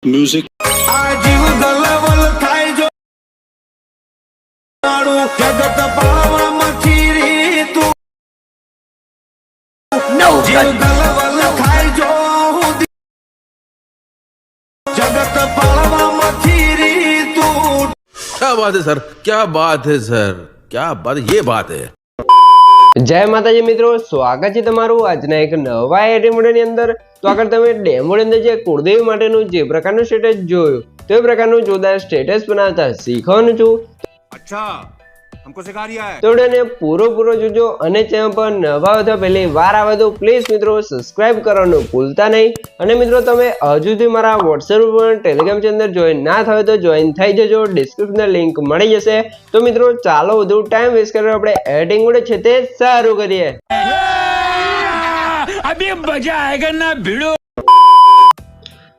Music. આજીવ ગલવલ થાય જો જગત પાળવામાં રી તું જીવ ગલવલ થાય જો જગત પાળવામાં રી તું। क्या बात है सर, क्या बात है सर, क्या बात, ये बात है। जय माताजी मित्रों, स्वागत है तमारू આજના એક નવા એડિમોડની અંદર। તો આગળ તમે ડેમોની અંદર જે કુળદેવી માટેનું જે પ્રકારનું સ્ટેટસ જોયું તે પ્રકારનું જોરદાર સ્ટેટસ બનાવતા શીખવાનું છું। અચ્છા हमको सिखा रिया है। તો વિડિયોને પૂરો જોજો અને ચેનલ પર નવા અથવા પહેલી વાર આવે તો પ્લીઝ મિત્રો સબસ્ક્રાઇબ કરવાનું ભૂલતા નહીં। અને મિત્રો તમે હજુ સુધી મારા WhatsApp ઉપર ટેલિગ્રામ ચેનલ જોઈન ના થયો તો જોઈન થઈ જજો, ડિસ્ક્રિપ્શનમાં લિંક મળી જશે। તો મિત્રો ચાલો વધુ ટાઈમ વેસ્ટ કર્યો આપણે એડિટિંગ વડે છે તે શરૂ કરીએ। अभी मजा आएगा ना भिड़ो।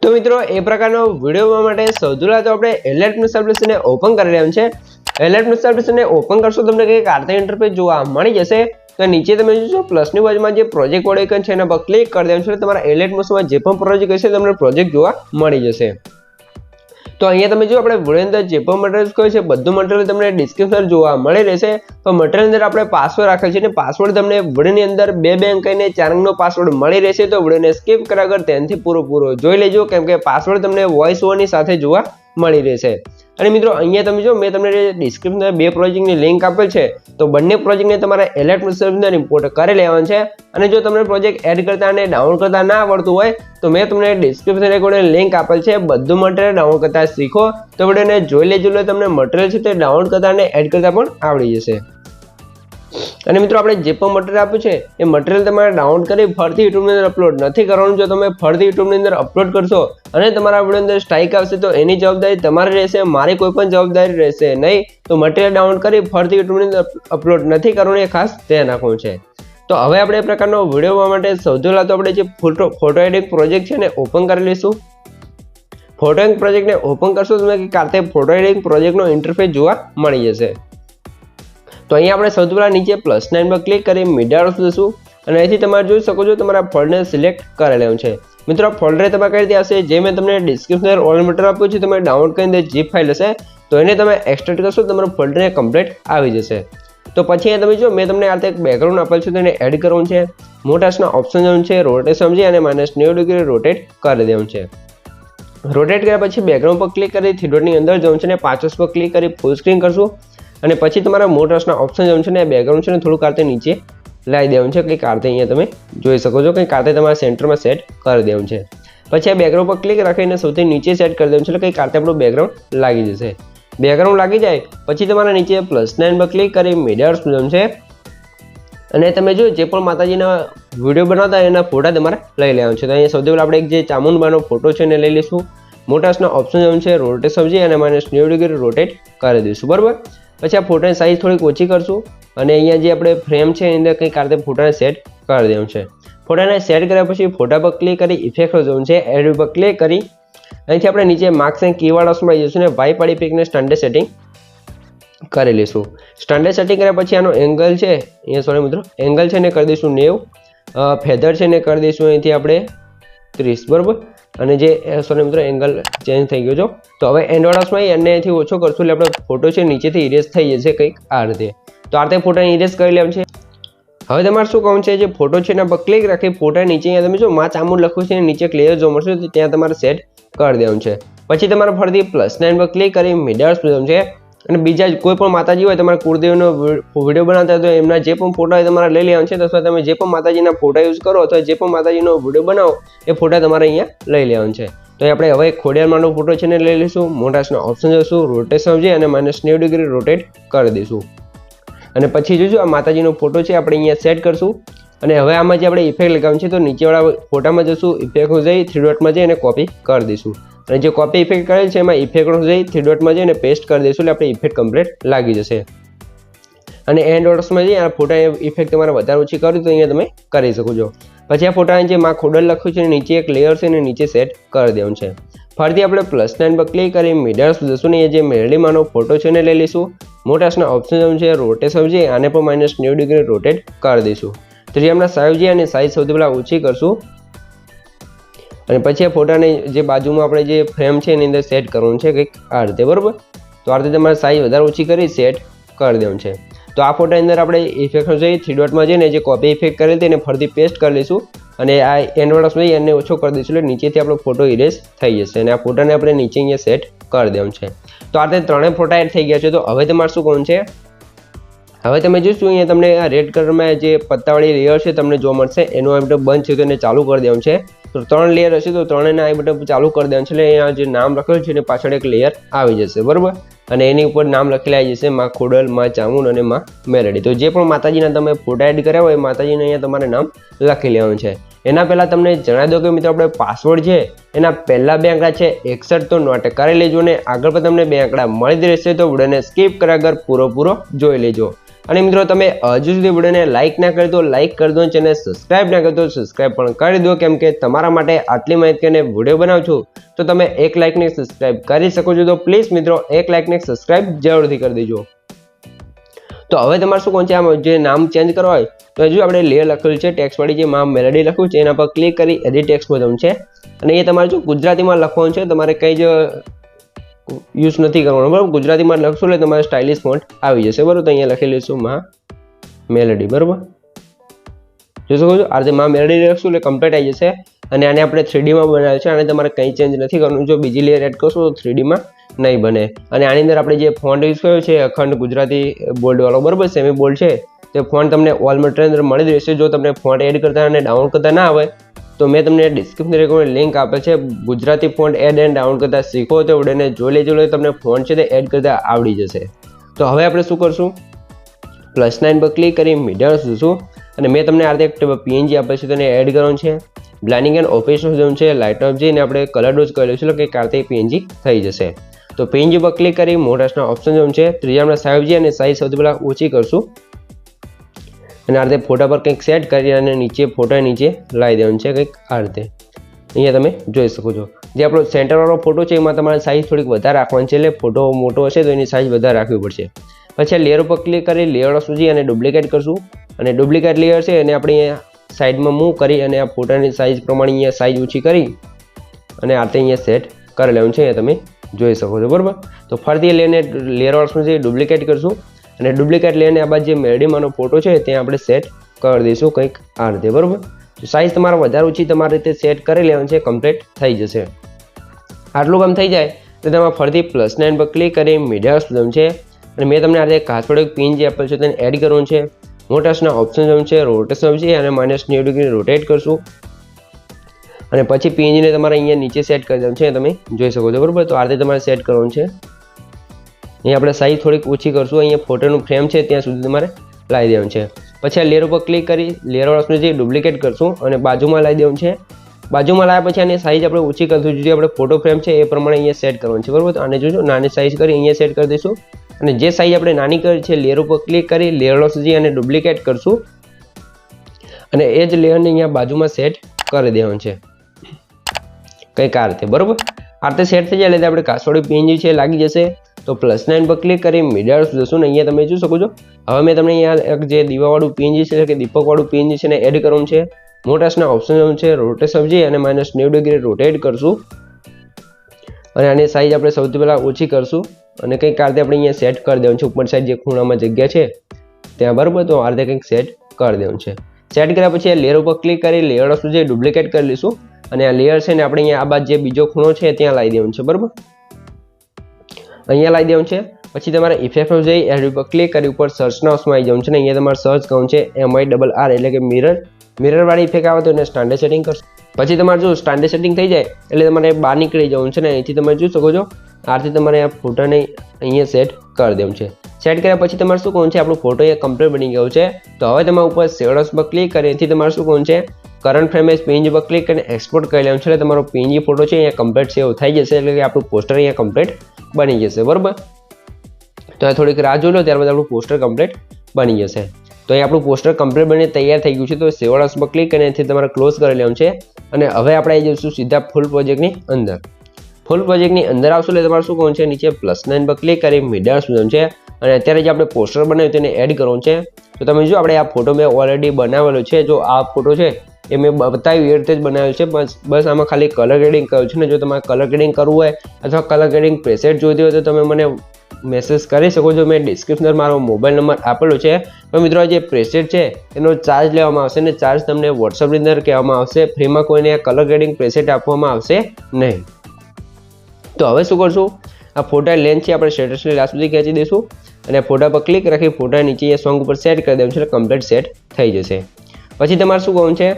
તો મિત્રો એ પ્રકારનો વિડીયો માટે સૌથી પહેલા તો આપણે એલર્ટ એપ્લિકેશનને ઓપન કરી લેવાનું છે। એલર્ટ એપ્લિકેશનને ઓપન કરશો તમને કંઈક આર્થિક ઇન્ટરફેસ જોવા મળી જશે। તો નીચે તમે જોશો પ્લસની બાજુમાં જે પ્રોજેક્ટ વાળો આઇકન છે એના પર ક્લિક કરી દેવાનું છે। તમારા એલર્ટ મોડમાં જે પણ પ્રોજેક્ટ હશે તમને પ્રોજેક્ટ જોવા મળી જશે। તો અહીંયા તમે જો આપણે વિડીયો અંદર જે પણ મટીરિયલ્સ કહે છે બધું મટીરિયલ તમને ડિસ્ક્રિપ્શન જોવા મળી રહેશે। તો મટીરિયલ અંદર આપણે પાસવર્ડ રાખેલ છે અને પાસવર્ડ તમને વિડીયોની અંદર 2 અંક અને 4 અંકનો પાસવર્ડ મળી રહેશે। તો વિડીયોને સ્કીપ કર્યા વગર તેનાથી પૂરો જોઈ લેજો, કેમ કે પાસવર્ડ તમને વોઇસ ઓવરની સાથે જોવા મળી રહેશે। અને મિત્રો અહીંયા તમે જો મેં તમને ડિસ્ક્રિપ્શનમાં 2 પ્રોજેક્ટની લિંક આપેલ છે, તો બંને પ્રોજેક્ટને તમારે એલર્ટ સર્વિસને ઇમ્પોર્ટ કરી લેવાનું છે। અને જો તમને પ્રોજેક્ટ એડ કરતા અને ડાઉનલોડ કરતા ના આવડતું હોય તો મેં તમને ડિસ્ક્રિપ્શનમાં એક લિંક આપેલ છે, બધું મટીરિયલ ડાઉનલોડ કરતા શીખો। તો વિડીયોને જોઈ લેજો એટલે તમને મટીરિયલ છે તે ડાઉનલોડ કરતા અને એડ કરતા પણ આવડી જશે। અને મિત્રો આપણે જે પણ મટીરિયલ આપ્યું છે એ મટીરિયલ તમારે ડાઉનલોડ કરી ફરીથી યુટ્યુબની અંદર અપલોડ નથી કરવાનું। જો તમે ફરીથી યુટ્યુબની અંદર અપલોડ કરશો અને તમારા વિડીયો અંદર સ્ટ્રાઇક આવશે તો એની જવાબદારી તમારી રહેશે, મારી કોઈ પણ જવાબદારી રહેશે નહીં। તો મટીરિયલ ડાઉનલોડ કરી ફરીથી યુટ્યુબની અંદર અપલોડ નથી કરવાનું, એ ખાસ ધ્યાન રાખવું છે। તો હવે આપણે એ પ્રકારનો વિડીયો બનાવવા માટે સૌથી પહેલાં તો આપણે જે ફોટો એડિટ પ્રોજેક્ટ છે ને ઓપન કરી લઈશું। ફોટો એડિટ પ્રોજેક્ટને ઓપન કરશો તમે કે કારતે ફોટો એડિટ પ્રોજેક્ટનો ઇન્ટરફેસ જોવા મળી જશે। તો અહીંયા આપણે સૌથી પહેલાં નીચે પ્લસ નાઇન પર ક્લિક કરી મીડિયા જશું અને અહીંથી તમારે જોઈ શકો છો તમારા ફોલ્ડરને સિલેક્ટ કરી લેવાનું છે। મિત્રો ફોલ્ડર તમારે કઈ રીતે આવશે, જે મેં તમને ડિસ્ક્રિપ્શનમાં ઓલ મટીરિયલ આપ્યું છે તમે ડાઉનલોડ કરીને zip ફાઇલ હશે તો એને તમે એક્સટ્રેક્ટ કરશો તમારું ફોલ્ડરને કમ્પ્લીટ આવી જશે। તો પછી તમે જો મેં તમને આ રીતે એક બેકગ્રાઉન્ડ આપેલ છે તેને એડ કરવાનું છે। મોટાસના ઓપ્શન જવાનું છે, રોટેટ સમજી અને -90 ડિગ્રી રોટેટ કરી દેવાનું છે। રોટેટ કર્યા પછી બેકગ્રાઉન્ડ પર ક્લિક કરી થ્રી ડોટની અંદર જવાનું છે અને 5 પર ક્લિક કરી ફૂલ સ્ક્રીન કરશું અને પછી તમારા મોટર્સના ઓપ્શન જવાનું છે ને બેકગ્રાઉન્ડ છે ને થોડું કારતે નીચે લાવી દેવાનું છે, કંઈક કારતે અહીંયા તમે જોઈ શકો છો, કંઈક કારતે તમારા સેન્ટરમાં સેટ કરી દેવાનું છે। પછી આ બેકગ્રાઉન્ડ પર ક્લિક રાખીને સૌથી નીચે સેટ કરી દેવાનું છે એટલે કંઈક કારતે આપણું બેકગ્રાઉન્ડ લાગી જશે। બેકગ્રાઉન્ડ લાગી જાય પછી તમારા નીચે +9 પર ક્લિક કરી મીડિયા જવાનું છે અને તમે જો જે પણ માતાજીના વિડીયો બનાવતા એના ફોટા તમારે લઈ લેવાનું છે। તો અહીંયા સૌથી પહેલાં આપણે એક જે ચામુંડબાનો ફોટો છે એને લઈ લઈશું। મોટાસના ઓપ્શન જવાનું છે, રોટેટ સમજી અને -90 ડિગ્રી રોટેટ કરી દઈશું, બરાબર। પછી આ ફોટાની સાઇઝ થોડીક ઓછી કરશું અને અહીંયા જે આપણે ફ્રેમ છે એની અંદર કંઈક કારતે ફોટાને સેટ કરી દેવાનું છે। ફોટાને સેટ કર્યા પછી ફોટા પર ક્લિક કરી ઇફેક્ટ જવાનું છે, એડ પર ક્લિક કરી અહીંથી આપણે નીચે માર્ક્સ એન્ડ કીવર્ડ્સમાં જઈશું ને વાઇપ વાળી પિકને સ્ટાન્ડર્ડ સેટિંગ કરી લઈશું। સ્ટાન્ડર્ડ સેટિંગ કર્યા પછી આનો એંગલ છે અહીંયા સોરી મિત્રો એંગલ છે ને કરી દઈશું 90, ફેધર છે ને કરી દઈશું અહીંથી આપણે 30, બરાબર। અને જે સોરી મિત્રો એંગલ ચેન્જ થઈ ગયો છો। તો હવે એન્ડવાળાસમાં એનાથી ઓછો કરશું એટલે આપણો ફોટો છે નીચેથી ઇરેઝ થઈ જશે કંઈક આ રીતે। તો આ રીતે ફોટાને ઇરેઝ કરી લેવાનું છે। હવે તમારે શું કામ છે, જે ફોટો છે એના પર ક્લિક રાખી ફોટા નીચે અહીંયા તમે જો માં ચામુંડ લખ્યું છે નીચે ક્લિયર જોવા મળશે તો ત્યાં તમારે સેટ કરી દેવાનું છે। પછી તમારે ફરીથી +9 પર ક્લિક કરી મીડિયા જવાનું છે અને બીજા કોઈ પણ માતાજી હોય તમારે કુળદેવનો વિડીયો બનાવતા હોય તો એમના જે પણ ફોટા હોય તમારે લઈ લેવાનું છે। અથવા તમે જે પણ માતાજીના ફોટા યુઝ કરો અથવા જે પણ માતાજીનો વિડીયો બનાવો એ ફોટા તમારે અહીંયા લઈ લેવાનું છે। તો આપણે હવે ખોડિયારમાંનો ફોટો છે ને લઈ લઈશું, મોટાસના ઓપ્શન જશું, રોટેટ સમજી અને -90 ડિગ્રી રોટેટ કરી દઈશું અને પછી જોજો આ માતાજીનો ફોટો છે આપણે અહીંયા સેટ કરશું અને હવે આમાં જે આપણે ઇફેક્ટ લગાવવાનું છે તો નીચેવાળા ફોટામાં જશું, ઇફેક્ટ જઈ થ્રી ડોટમાં જઈ અને કોપી કરી દઈશું અને જે કોપી ઇફેક્ટ કરેલ છે એમાં ઇફેક્ટ જઈ થ્રી ડોટમાં જઈને પેસ્ટ કરી દઈશું એટલે આપણે ઇફેક્ટ કમ્પ્લીટ લાગી જશે। અને એન્ડ ડોટ્સમાં જઈ આ ફોટા ઇફેક્ટ તમારે વધારે ઓછી કરવી તો અહીંયા તમે કરી શકો છો। પછી આ ફોટાની જે માં ખોડલ લખ્યું છે નીચે એક લેયર છે અને નીચે સેટ કરી દેવાનું છે। ફરીથી આપણે +9 પર ક્લિક કરી મીડિયા જશું ને એ જે મેરડીમાંનો ફોટો છે એને લઈ લઈશું। મોટાસના ઓપ્શન છે, રોટેટ સમજી આને પણ -90 ડિગ્રી રોટેટ કરી દઈશું। તો જે આપણે સાઈઝ અને સાઈઝ સૌથી પહેલાં ઓછી કરશું અને પછી આ ફોટાને જે બાજુમાં આપણે જે ફ્રેમ છે એની અંદર સેટ કરવાનું છે કંઈક આ રીતે, બરાબર. તો આ રીતે તમારે સાઈઝ વધારે ઓછી કરી સેટ કરી દેવાનું છે. તો આ ફોટાની અંદર આપણે ઇફેક્ટ જઈએ 3 ડોટમાં જઈને જે કોપી ઇફેક્ટ કરેલી હતી એને ફરીથી પેસ્ટ કરી લઈશું અને આ એન્ડવાળા જઈએ એને ઓછો કરી દઈશું એટલે નીચેથી આપણો ફોટો ઇરેઝ થઈ જશે અને આ ફોટાને આપણે નીચે અહીંયા સેટ કરી દેવાનું છે. તો આ રીતે ત્રણેય ફોટા એડ થઈ ગયા છે. તો હવે તમારે શું કરવાનું છે, હવે તમે જોશો અહીંયા તમને આ રેડ કલરમાં જે પત્તાવાળી લેયર છે તમને જોવા મળશે, એનું આ બટન બંધ છે તો એને ચાલુ કરી દેવાનું છે. તો 3 લેયર હશે તો ત્રણેયના આ બટન ચાલુ કરી દેવાનું છે એટલે અહીંયા જે નામ લખેલું છે એની પાછળ એક લેયર આવી જશે, બરાબર. અને એની ઉપર નામ લખેલા આવી જશે માં ખોડલ, માં ચામુંડ અને માં મેલડી. તો જે પણ માતાજીના તમે ફોટા એડ કર્યા હોય એ માતાજીને અહીંયા તમારે નામ લખી લેવાનું છે. એના પહેલાં તમને જણાવી દો કે મિત્રો આપણે પાસવર્ડ છે એના પહેલા 2 આંકડા છે 61 તો નોટ કરી લેજો ને આગળ પણ તમને 2 આંકડા મળી જ રહેશે. તો વિડીયોને સ્કીપ કર્યા વગર પૂરો જોઈ લેજો. અને મિત્રો તમે હજુ સુધી વિડીયોને લાઇક ના કરી દો લાઇક કરી દો, ચેનલ સબસ્ક્રાઇબ ના કરી દો સબસ્ક્રાઇબ પણ કરી દો, કેમ કે તમારા માટે આટલી માહિતીને વિડીયો બનાવું છું તો તમે 1 લાઇકને સબસ્ક્રાઇબ કરી શકો છો. તો પ્લીઝ મિત્રો 1 લાઇકને સબસ્ક્રાઇબ જરૂરથી કરી દેજો. તો હવે તમારે શું કોણ છે આમ જે નામ ચેન્જ કરવા હોય તો હજુ આપણે લેયર લખેલું છે ટેક્સ્ટવાળી જે માં મેલડી લખ્યું છે એના પર ક્લિક કરી એડિટ ટેક્સ્ટ બટન છે અને એ તમારે જો ગુજરાતીમાં લખવાનું છે, તમારે કંઈ જ યુઝ નથી કરવાનો, બરાબર. ગુજરાતીમાં લખશો એટલે તમારે સ્ટાઇલિશ ફોન્ટ આવી જશે, બરાબર. તો અહીંયા લખી લઈશું માં મેલડી, બરાબર. જોઈ શકો છો આ રીતે માં મેલડી લખશું એટલે કમ્પ્લીટ આવી જશે. અને આને આપણે 3Dમાં બનાવ્યું છે, આને તમારે કંઈ ચેન્જ નથી કરવાનું. જો બીજી લેયર એડ કરશો તો 3Dમાં નહીં બને. અને આની અંદર આપણે જે ફોન્ટ યુઝ કર્યો છે અખંડ ગુજરાતી બોલ્ડવાળો, બરાબર, સેમી બોલ્ડ છે, તે ફોન્ટ તમને ઓલ મટીરિયલ અંદર મળી જ રહેશે. જો તમને ફોન્ટ એડ કરતા અને ડાઉનલોડ કરતા ના આવે તો મેં તમને ડિસ્ક્રિપ્શન લિંક આપેલ છે, Gujarati font add and download કરતા શીખો તો વિડીયોને જોઈ લેજો, તમને ફોન્ટ છે તે એડ કરતા આવડી જશે. તો હવે આપણે શું કરશું, +9 પર ક્લિક કરી મીડિયા જોશું અને મેં તમને આ રીતે એક PNG આપેલ છે તેને એડ કરવાનું છે. બ્લેન્ડિંગ એન્ડ ઓપરેશન ઝોન છે લાઇટ ઓફ જઈને આપણે કલર ડોઝ કરી લઈશું કે કાર્તે PNG થઈ જશે. તો PNG પર ક્લિક કરી મોટાસના ઓપ્શન ઝોન છે ત્રીજામાં સાઈઝ છે અને સાઈઝ સૌથી પહેલાં ઓછી કરશું અને આ રીતે ફોટા પર કંઈક સેટ કરી અને નીચે ફોટા નીચે લાવી દેવાનું છે કંઈક આ રીતે. અહીંયા તમે જોઈ શકો છો જે આપણો સેન્ટરવાળો ફોટો છે એમાં તમારે સાઈઝ થોડીક વધારે રાખવાની છે, એટલે ફોટો મોટો હશે તો એની સાઈઝ વધારે રાખવી પડશે. પછી લેયર ઉપર ક્લિક કરી લેયર સુધી અને ડુપ્લિકેટ કરશું અને ડુપ્લિકેટ લેયર છે એને આપણે અહીંયા સાઈડમાં મૂવ કરી અને આ ફોટાની સાઈઝ પ્રમાણે અહીંયા સાઈઝ ઓછી કરી અને આ રીતે અહીંયા સેટ કરી લેવાનું છે, અહીંયા તમે જોઈ શકો છો, બરાબર. તો ફરીથી લઈને લેયર સુધી ડુપ્લિકેટ કરશું અને ડુપ્લિકેટ લઈને આ બાદ જે મેલડીમાંનો ફોટો છે ત્યાં આપણે સેટ કરી દઈશું કંઈક આ રીતે, બરાબર. તો સાઈઝ તમારે વધારે ઓછી તમારી રીતે સેટ કરી લેવાનું છે, કમ્પ્લીટ થઈ જશે. આટલું કામ થઈ જાય તો તમારે ફરીથી +9 પર ક્લિક કરી મીડિયા ઝોન છે અને મેં તમને આ રીતે કાચવાળો PNG આપેલ છે તેને એડ કરવાનું છે. મોટાસના ઓપ્શન ઝોન છે રોટેશન છે અને -90 ડિગ્રી રોટેટ કરશું અને પછી PNG ને તમારે અહીંયા નીચે સેટ કરી દેવાનું છે, તમે જોઈ શકો છો, બરાબર. તો આ રીતે તમારે સેટ કરવાનું છે. અહીંયા આપણે સાઈઝ થોડીક ઓછી કરશું, અહીંયા ફોટોનું ફ્રેમ છે ત્યાં સુધી તમારે લાવી દેવાનું છે. પછી આ લેયર ઉપર ક્લિક કરી લેયર વાળું જે ડુપ્લિકેટ કરશું અને બાજુમાં લાવી દેવાનું છે. બાજુમાં લાવ્યા પછી આની સાઈઝ આપણે ઓછી કરશું, જે આપણે ફોટો ફ્રેમ છે એ પ્રમાણે અહીંયા સેટ કરવાનું છે, બરાબર. તો આને જોજો નાની સાઈઝ કરી અહીંયા સેટ કરી દઈશું અને જે સાઈઝ આપણે નાની કરી છે લેયર ઉપર ક્લિક કરી લેયર સુધી અને ડુપ્લિકેટ કરશું અને એ જ લેયરને અહીંયા બાજુમાં સેટ કરી દેવાનું છે કંઈક આ રીતે, બરાબર. આ રીતે સેટ થઈ જાય એટલે આપણે કાચવાળી PNG છે લાગી જશે. તો +9 પર ક્લિક કરી મીડિયા જશું ને અહીંયા તમે જોઈ શકો છો. હવે મેં તમને અહીંયા એક જે દીવાવાળું PNG છે કે દીપકવાળું PNG છે ને એડ કરવાનું છે. મોટાસના ઓપ્શન છે રોટેશન જઈ અને -90 ડિગ્રી રોટેટ કરશું અને આની સાઈઝ આપણે સૌથી પહેલાં ઓછી કરશું અને કંઈક આ રીતે આપણે અહીંયા સેટ કરી દેવાનું છે ઉપર સાઈડ જે ખૂણામાં જગ્યા છે ત્યાં, બરાબર. તો આ રીતે કંઈક સેટ કરી દેવાનું છે. સેટ કર્યા પછી લેયર ઉપર ક્લિક કરી લેયર સુધી ડુપ્લિકેટ કરી લઈશું અને આ લેયર છે ને આપણે અહીંયા આ બાદ જે બીજો ખૂણો છે ત્યાં લાવી દેવાનું છે, બરાબર. અહીંયા લાવી દેવાનું છે. પછી તમારે ઇફેક્ટમાં જઈ એડ ઉપર ક્લિક કરી ઉપર સર્ચના ઓપ્શનમાં આવી જવાનું છે ને અહીંયા તમારે સર્ચ કરવાનું છે MIRR એટલે કે મિરર વાળી ઇફેક્ટ આવે તો એને સ્ટાન્ડર્ડ સેટિંગ કરશો. પછી તમારે જો સ્ટાન્ડર્ડ સેટિંગ થઈ જાય એટલે તમારે બહાર નીકળી જવાનું છે ને અહીંથી તમે જોઈ શકો છો આથી તમારે આ ફોટાને અહીંયા સેટ કરી દેવાનું છે. સેટ કર્યા પછી તમારે શું કરવાનું છે, આપણો ફોટો એ કમ્પ્લીટ બની ગયો છે. તો હવે તમારે ઉપર શેડોઝ પર ક્લિક કરી એથી તમારે શું કરવાનું છે કરંટ ફ્રેમ PNG પર ક્લિક કરીને એક્સપોર્ટ કરી લેવાનું છે એટલે તમારો PNG ફોટો છે અહીંયા કમ્પ્લીટ સેવ થઈ જશે એટલે કે આપણું પોસ્ટર અહીંયા કમ્પ્લીટ બની જશે, બરાબર. તો આ થોડીક રાહ જોઈ લો ત્યારબાદ આપણું પોસ્ટર કમ્પ્લીટ બની જશે. તો અહીં આપણું પોસ્ટર કમ્પ્લીટ બની તૈયાર થઈ ગયું છે. તો સેવડાસ પર ક્લિક કરીને એથી તમારે ક્લોઝ કરી લેવાનું છે અને હવે આપણે આવી જઈશું સીધા ફૂલ પ્રોજેક્ટની અંદર. ફૂલ પ્રોજેક્ટની અંદર આવશું એટલે તમારે શું કરવાનું છે નીચે +9 પર ક્લિક કરી મીડિયા ઝોન છે અને અત્યારે જે આપણે પોસ્ટર બનાવ્યું તેને એડ કરવાનું છે. તો તમે જો આપણે આ ફોટો મેં ઓલરેડી બનાવેલો છે, જો આ ફોટો છે એ મેં બતાવ્યું એ રીતે જ બનાવ્યું છે. બસ આમાં ખાલી કલર ગ્રેડિંગ કર્યું છે ને જો તમારે કલર ગ્રેડિંગ કરવું હોય અથવા કલર ગ્રેડિંગ પ્રેસેટ જોઈતી હોય તો તમે મને મેસેજ કરી શકો છો. મેં ડિસ્ક્રિપ્શનમાં મારો મોબાઈલ નંબર આપેલો છે. તો મિત્રો જે પ્રેસેટ છે એનો ચાર્જ લેવામાં આવશે ને ચાર્જ તમને વોટ્સઅપની અંદર કહેવામાં આવશે. ફ્રીમાં કોઈને કલર ગ્રેડિંગ પ્રેસેટ આપવામાં આવશે નહીં. તો હવે શું કરશું, આ ફોટા લેન્થ છે આપણે સ્ટેટસની લાસ્ટ સુધી ખેંચી દઈશું અને ફોટા પર ક્લિક રાખી ફોટા નીચે એ સોંગ ઉપર સેટ કરી દેવાનું છે એટલે કમ્પ્લીટ સેટ થઈ જશે. પછી તમારે શું કરવાનું છે,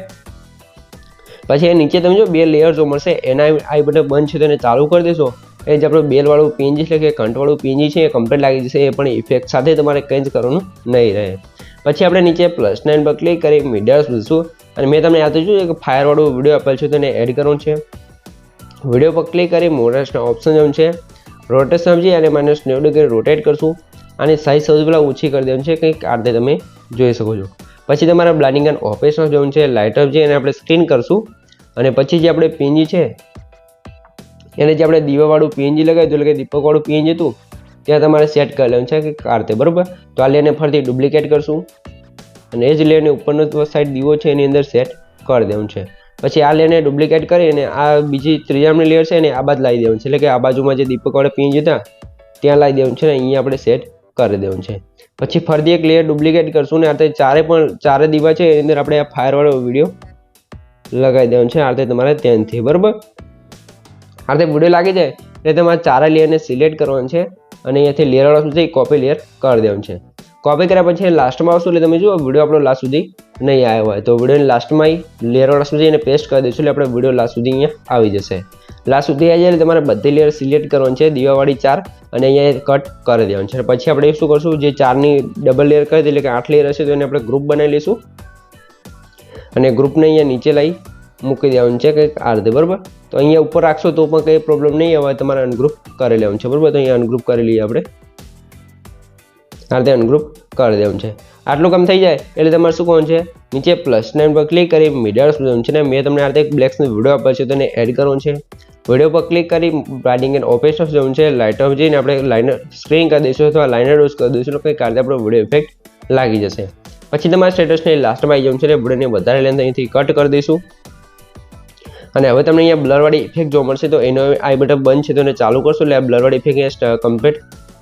પછી એ નીચે તમે જો 2 લેયર જો મળશે એના આ બટન બંધ છે તો એને ચાલુ કરી દેશો. એ જે આપણું બેલવાળું પીએનજી એટલે કે કંટવાળું પીએનજી છે એ કમ્પ્લીટ લાગી જશે. એ પણ ઇફેક્ટ સાથે તમારે કંઈ જ કરવાનું નહીં રહે. પછી આપણે નીચે +9 પર ક્લિક કરી મીડિયા જોઈશું અને મેં તમને યાદ જોયું કે ફાયરવાળો વિડીયો આપેલ છે તો એને એડ કરવાનું છે. વિડીયો પર ક્લિક કરી મોડરેશનના ઓપ્શન જેમ છે રોટેશન સમજી અને -90 ડિગ્રી રોટેટ કરશું. આની સાઇઝ સૌથી પહેલાં ઓછી કરી દેવાની છે, કંઈક આ રીતે તમે જોઈ શકો છો. પછી તમારે બ્લાઇન્ડિંગ એન્ડ ઓપરેશન જવું છે, લાઇટ અપ છે એને આપણે સ્ક્રીન કરશું અને પછી જે આપણે પીએનજી છે એને જે આપણે દીવાવાળું પીએનજી લગાવ્યું એટલે કે દીપકવાળું પીએનજી હતું ત્યાં તમારે સેટ કરી લેવાનું છે કે આ રીતે બરાબર. તો આ લેયરને ફરીથી ડુપ્લિકેટ કરશું અને એ જ લેયરની ઉપરનો સાઈડ દીવો છે એની અંદર સેટ કરી દેવાનું છે. પછી આ લેયરને ડુપ્લિકેટ કરી અને આ બીજી ત્રીજાની લેયર છે ને આ બાજુ લાવી દેવાનું છે એટલે કે આ બાજુમાં જે દીપકવાળા પીએનજી હતા ત્યાં લાવી દેવાનું છે ને અહીંયા આપણે સેટ કરી દેવાનું છે. પછી ફરીથી એક લેયર ડુપ્લિકેટ કરશું ને આ રીતે ચારે દીવા છે એની અંદર આપણે આ ફાયરવાળો વિડીયો લગાવી દેવાનું છે આ રીતે તમારે ત્યાંથી બરાબર. આ રીતે વિડીયો લાગી જાય એટલે તમારે ચારે લેયરને સિલેક્ટ કરવાનું છે અને અહીંયાથી લેયરવાળા સુધી કોપી લેયર કરી દેવાનું છે. કોપી કર્યા પછી લાસ્ટમાં આવશું એટલે તમે જુઓ વિડીયો આપણો લાસ્ટ સુધી નહીં આવ્યો હોય તો વિડીયોની લાસ્ટમાં લેયરવાળા સુધી એને પેસ્ટ કરી દઈશું એટલે આપણે વિડીયો લાસ્ટ સુધી અહીંયા આવી જશે. લાસ્ટ સુધી આવી જાય એટલે તમારે બધી લેયર સિલેક્ટ કરવાની છે દીવાવાળી 4 અને અહીંયા કટ કરી દેવાનું છે. પછી આપણે શું કરશું, જે 4ની ડબલ લેયર કરી દઈએ એટલે કે 8 લેયર હશે તો એને આપણે ગ્રુપ બનાવી લઈશું અને ગ્રુપને અહીંયા નીચે લાવી મૂકી દેવાનું છે કંઈક આ રીતે બરાબર. તો અહીંયા ઉપર રાખશો તો પણ કંઈ પ્રોબ્લેમ નહીં આવે, તમારે અનગ્રુપ કરી લેવાનું છે બરાબર. તો અહીંયા અનગ્રુપ કરી લઈએ આપણે આ રીતે અનગ્રુપ કરી દેવાનું છે. આટલું કામ થઈ જાય એટલે તમારે શું કરવાનું છે, નીચે +9 પર ક્લિક કરી મીડિયા જોવાનું છે ને મેં તમને આ રીતે એક બ્લેક્સનો વિડીયો આપેલ છે તો એને એડ કરવાનું છે. વિડીયો પર ક્લિક કરી બ્લાઇન્ડિંગ એન્ડ ઓપરેશન જોવાનું છે, લાઇટ ઓફ જઈને આપણે લાઇનર સ્ક્રીન કરી દઈશું અથવા લાઇનર ડોઝ કરી દઈશું કંઈક આ રીતે આપણો વિડીયો ઇફેક્ટ લાગી જશે. પછી તમારે સ્ટેટસને લાસ્ટમાં આવી જવાનું છે એટલે વિડીયોને વધારે લેન્થ અહીંથી કટ કરી દઈશું અને હવે તમને અહીંયા બ્લરવાળી ઇફેક્ટ જોવા મળશે તો એનો આઈ બટન બંધ છે તો એને ચાલુ કરશો એટલે આ બ્લરવાળી ઇફેક્ટ અહીંયા કમ્પ્લીટ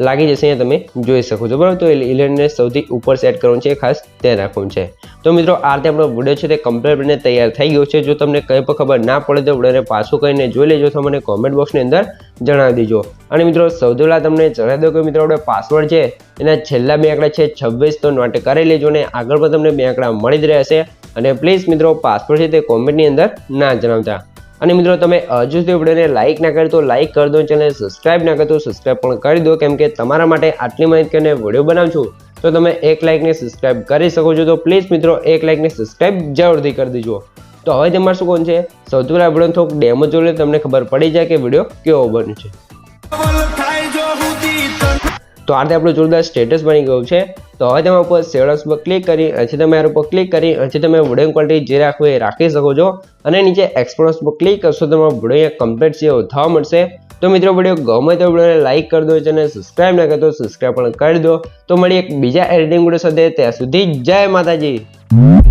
લાગી જશે. અહીંયા તમે જોઈ શકો છો બરાબર. તો ઇલેક્ટ્રને સૌથી ઉપર સેટ કરવાનું છે, ખાસ ધ્યાન રાખવાનું છે. તો મિત્રો આ રીતે આપણો વિડીયો છે તે કમ્પ્લીટ બનીને તૈયાર થઈ ગયો છે. જો તમને કંઈ પણ ખબર ના પડે તો વિડીયોને પાછું કરીને જોઈ લેજો તો મને કોમેન્ટ બોક્સની અંદર જણાવી દેજો. અને મિત્રો સૌથી પહેલાં તમને જણાવી દો કે મિત્રો આપણે પાસવર્ડ છે એના છેલ્લા 2 આંકડા છે 26 તો નોટ કરી લેજો અને આગળ પણ તમને 2 આંકડા મળી જ રહેશે. અને પ્લીઝ મિત્રો પાસવર્ડ છે તે કોમેન્ટની અંદર ના જણાવતા. અને મિત્રો તમે હજુ સુધી વિડીયોને લાઇક ના કરી તો લાઇક કરી દો, ચેનલને સબસ્ક્રાઇબ ના કરી તો સબસ્ક્રાઇબ પણ કરી દો કેમ કે તમારા માટે આટલી માહિતી કરીને વિડીયો બનાવું છું તો તમે 1 લાઇકને સબસ્ક્રાઇબ કરી શકો છો. તો પ્લીઝ મિત્રો 1 લાઇકને સબસ્ક્રાઇબ જરૂરથી કરી દેજો. તો હવે તમારે શું કરવાનું છે, સૌથી પહેલાં વિડીયો થોડુંક ડેમો જોઈ લે તમને ખબર પડી જાય કે વિડીયો કેવો બન્યો છે. તો આ રીતે આપણું જોરદાર સ્ટેટસ બની ગયું છે. તો હવે તમે ઉપર શેડોઝ પર ક્લિક કરી અહીંથી તમે આર ઉપર ક્લિક કરી અહીંથી તમે વિડીયો ક્વોલિટી જે રાખવું એ રાખી શકો છો અને નીચે એક્સપોર્ટ પર ક્લિક કરશો તો તમારો વિડીયો અહીંયા કમ્પ્લીટ છે એવો થવા મળશે. તો મિત્રો વિડીયો ગમે તો વિડીયોને લાઇક કરી દો, ચેનલ સબસ્ક્રાઇબ ના કરતો સબસ્ક્રાઇબ પણ કરી દો. તો મળી એક બીજા એડિટિંગ વિડીયો સાથે, ત્યાં સુધી જય માતાજી.